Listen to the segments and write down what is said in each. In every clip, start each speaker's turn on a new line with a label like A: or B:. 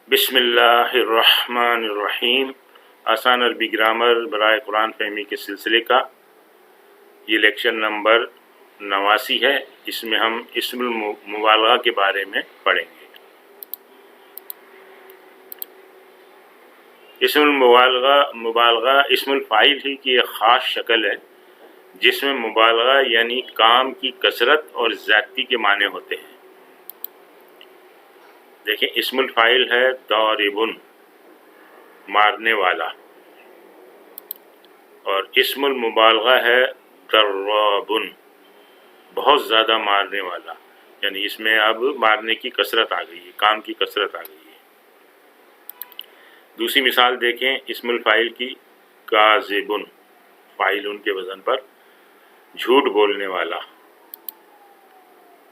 A: بسم اللہ الرحمن الرحیم۔ آسان عربی گرامر برائے قرآن فہمی کے سلسلے کا یہ لیکچر نمبر 89 ہے۔ اس میں ہم اسم المبالغہ کے بارے میں پڑھیں گے۔ اسم مبالغہ اسم الفاعل ہی کی ایک خاص شکل ہے جس میں مبالغہ یعنی کام کی کثرت اور زیادتی کے معنی ہوتے ہیں۔ دیکھیں، اسم الفاعل ہے ضاربن، مارنے والا، اور اسم المبالغہ ہے ضرابن، بہت زیادہ مارنے والا، یعنی اس میں اب مارنے کی کثرت آ گئی ہے، کام کی کثرت آ گئی ہے۔ دوسری مثال دیکھیں اسم الفاعل کی، کاذبن، فاعل کے وزن پر جھوٹ بولنے والا،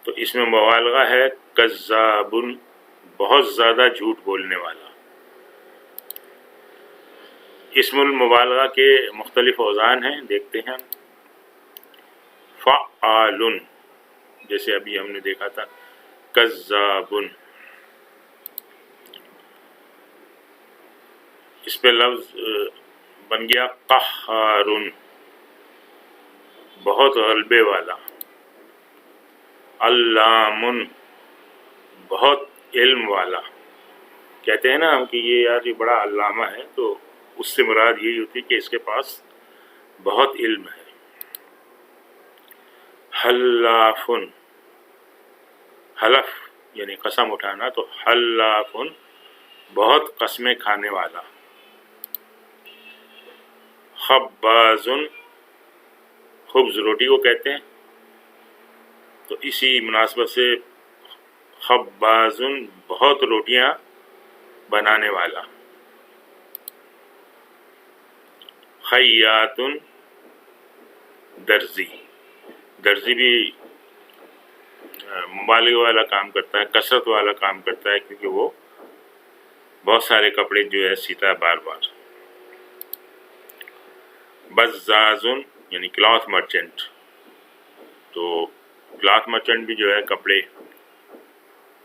A: تو اس میں مبالغہ ہے کذابن، بہت زیادہ جھوٹ بولنے والا۔ اسم المبالغہ کے مختلف اوزان ہیں، دیکھتے ہیں۔ فعال، جیسے ابھی ہم نے دیکھا تھا، کذابن، اس پہ لفظ بن گیا قہارن، بہت غلبے والا۔ علامن، بہت علم والا۔ کہتے ہیں نا ہم کہ یہ بڑا علامہ ہے، تو اس سے مراد یہی ہوتی ہے کہ اس کے پاس بہت علم ہے۔ حلافن، حلف یعنی قسم اٹھانا، تو حلافن، بہت قسمیں کھانے والا۔ خبازن، خبز روٹی کو کہتے ہیں، تو اسی مناسبت سے خبازن، بہت روٹیاں بنانے والا۔ خیاطن، درزی، درزی بھی مبالغہ والا کام کرتا ہے، کثرت والا کام کرتا ہے، کیونکہ وہ بہت سارے کپڑے جو ہے سیتا ہے بار بار۔ بزازن یعنی کلاتھ مرچنٹ، تو کلاتھ مرچنٹ بھی جو ہے کپڑے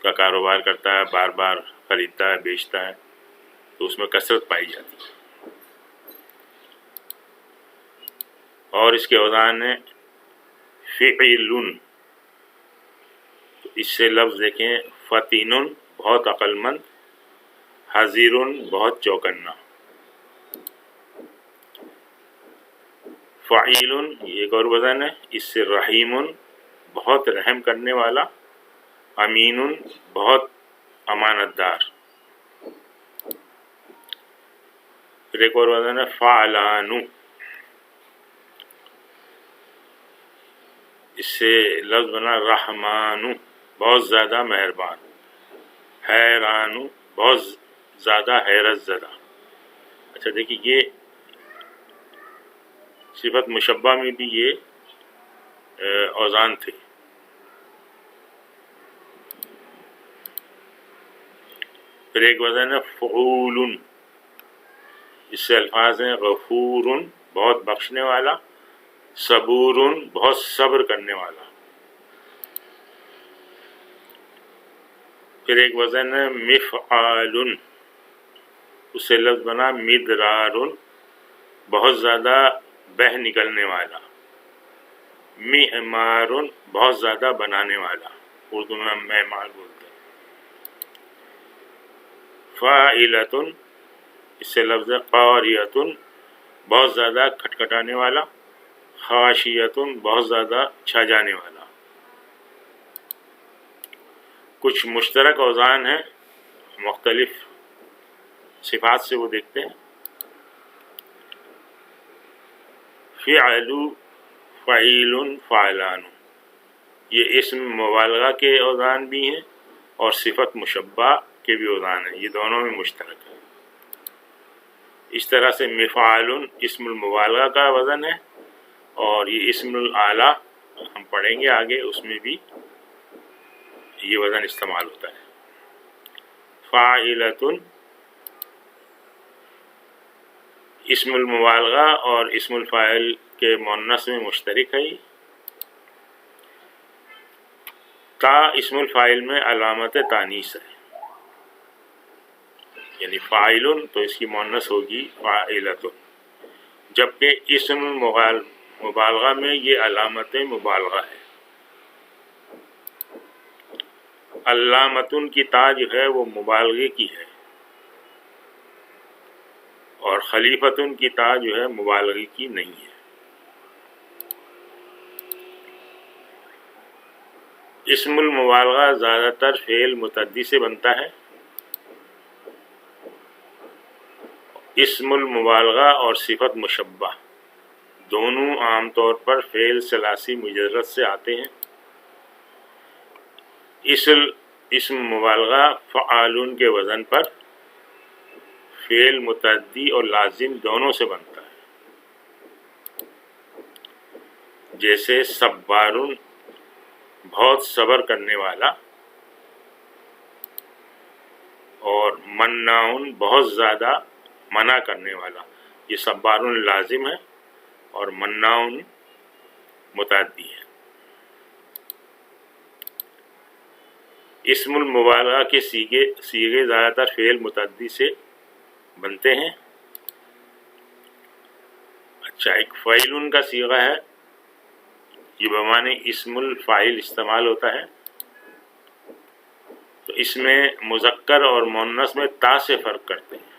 A: کا کاروبار کرتا ہے، بار بار خریدتا ہے، بیچتا ہے، تو اس میں کثرت پائی جاتی ہے۔ اور اس کے اوزان ہے فعلن، تو اس سے لفظ دیکھیں، فطینن، بہت عقل مند، حذیرن، بہت چوکنا۔ فعیلن، یہ ایک اور وزن ہے، اس سے رحیمن، بہت رحم کرنے والا، امینن، بہت امانت دار۔ پھر ایک اور وزن ہے فعلان، اس سے لفظ بنا رحمان، بہت زیادہ مہربان۔ حیران، بہت زیادہ حیرت زدہ۔ اچھا دیکھیے، یہ صفت مشبہ میں بھی یہ اوزان تھے۔ پھر ایک وزن ہے فعول، اس سے الفاظ ہیں غفور، بہت بخشنے والا، صبور، بہت صبر کرنے والا۔ پھر ایک وزن ہے مفعال، اس سے لفظ بنا مدرار، بہت زیادہ بہہ نکلنے والا۔ معمار، بہت زیادہ بنانے والا، اردو میں ہم معمار بولتے ہیں۔ فاعلۃ، اس سے لفظ ہے قاریۃ، بہت زیادہ کھٹکھٹانے والا۔ خاشیۃ، بہت زیادہ چھا جانے والا۔ کچھ مشترک اوزان ہیں مختلف صفات سے، وہ دیکھتے ہیں۔ فعل، فعیل، فعلان، یہ اسم مبالغہ کے اوزان بھی ہیں اور صفت مشبہ کے بھی اوزان ہیں، یہ دونوں میں مشترک ہے۔ اس طرح سے مفعال اسم المبالغہ کا وزن ہے، اور یہ اسم الاعلیٰ ہم پڑھیں گے آگے، اس میں بھی یہ وزن استعمال ہوتا ہے۔ فاعلۃ اسم المبالغہ اور اسم الفاعل کے مؤنث میں مشترک ہے۔ تا اسم الفاعل میں علامت تانیث ہے، یعنی فاعل تو اس کی مؤنث ہوگی فاعلۃ، جبکہ اسم مبالغہ میں یہ علامت مبالغہ ہے۔ علامتن کی تا جو ہے وہ مبالغے کی ہے، اور خلیفتن کی تا جو ہے مبالغے کی نہیں ہے۔ اسم المبالغہ زیادہ تر فعل متعدی سے بنتا ہے۔ اسم المبالغہ اور صفت مشبہ دونوں عام طور پر فعل ثلاثی مجرد سے آتے ہیں۔ اسم مبالغہ فعال کے وزن پر فعل متعدی اور لازم دونوں سے بنتا ہے، جیسے صبارٌ بہت صبر کرنے والا، اور مناعٌ بہت زیادہ منع کرنے والا۔ یہ صبارٌ لازم ہے اور مناعٌ متعدی ہے۔ اسم المبالغہ کے صیغے زیادہ تر فعل متعدی سے بنتے ہیں۔ اچھا، ایک فعیل کا صیغہ ہے، یہ بمعنی اسم الفاعل استعمال ہوتا ہے، تو اس میں مذکر اور مؤنث میں تا سے فرق کرتے ہیں۔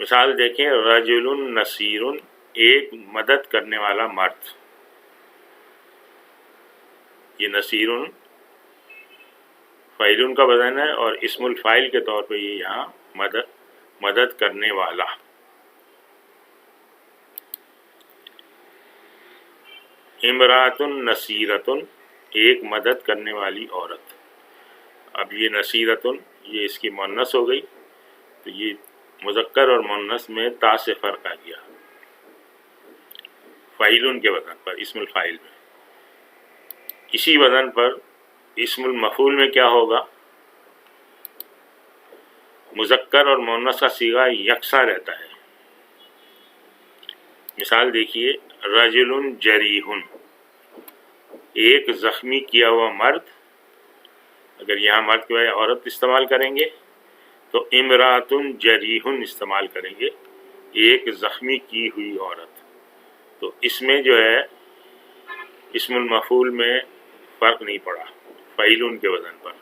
A: مثال دیکھیں، رجل نصیر، ایک مدد کرنے والا مرد۔ یہ نصیر فاعل کا وزن ہے، اور اسم الفاعل کے طور پہ یہ یہاں مدد کرنے والا۔ امرأۃ نصیرۃ، ایک مدد کرنے والی عورت۔ اب یہ نصیرۃ یہ اس کی مؤنث ہو گئی، تو یہ مذکر اور مؤنث میں تا سے فرق آ گیا فاعل کے وزن پر، اسم الفاعل میں۔ اسی وزن پر اسم المفعول میں کیا ہوگا؟ مذکر اور مؤنث کا صیغہ یکساں رہتا ہے۔ مثال دیکھیے، رجل جریح، ایک زخمی کیا ہوا مرد۔ اگر یہاں مرد کے بجائے عورت استعمال کریں گے تو امرأۃ جریح استعمال کریں گے، ایک زخمی کی ہوئی عورت۔ تو اس میں جو ہے اسم المفعول میں فرق نہیں پڑا فعیل کے وزن پر۔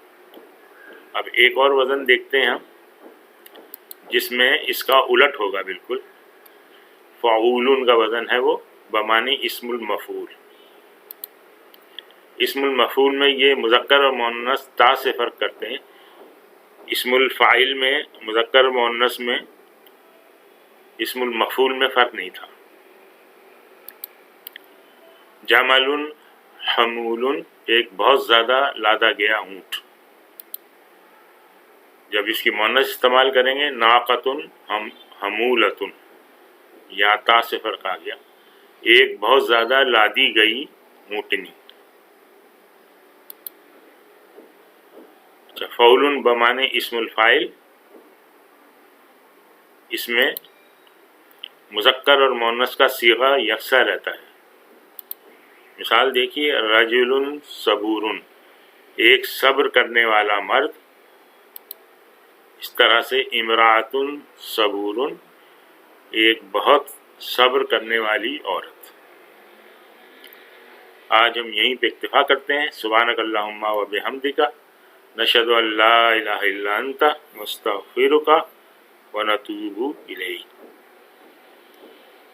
A: اب ایک اور وزن دیکھتے ہیں ہم، جس میں اس کا الٹ ہوگا بالکل۔ فعول کا وزن ہے وہ بمعنی اسم المفعول۔ اسم المفعول میں یہ مذکر اور مؤنث تا سے فرق کرتے ہیں، اسم الفاعل میں مذکر اور مؤنث میں اسم المفعول میں فرق نہیں تھا۔ جمل حمول، ایک بہت زیادہ لادا گیا اونٹ۔ جب اس کی مؤنث استعمال کریں گے، ناقۃ حمولۃ، یا تا سے فرق آ گیا، ایک بہت زیادہ لادی گئی اونٹنی۔ فعول بمعنی اسم الفاعل، اس میں مذکر اور مؤنث کا صیغہ یکساں رہتا ہے۔ مثال دیکھیے، رجل صبور، ایک صبر کرنے والا مرد۔ اس طرح سے امرأۃ صبور، ایک بہت صبر کرنے والی عورت۔ آج ہم یہیں پہ اکتفا کرتے ہیں۔ سبحانک اللہم و بحمدک، نشہد ان لا الہ الا انت، نستغفرک و نتوب الیک۔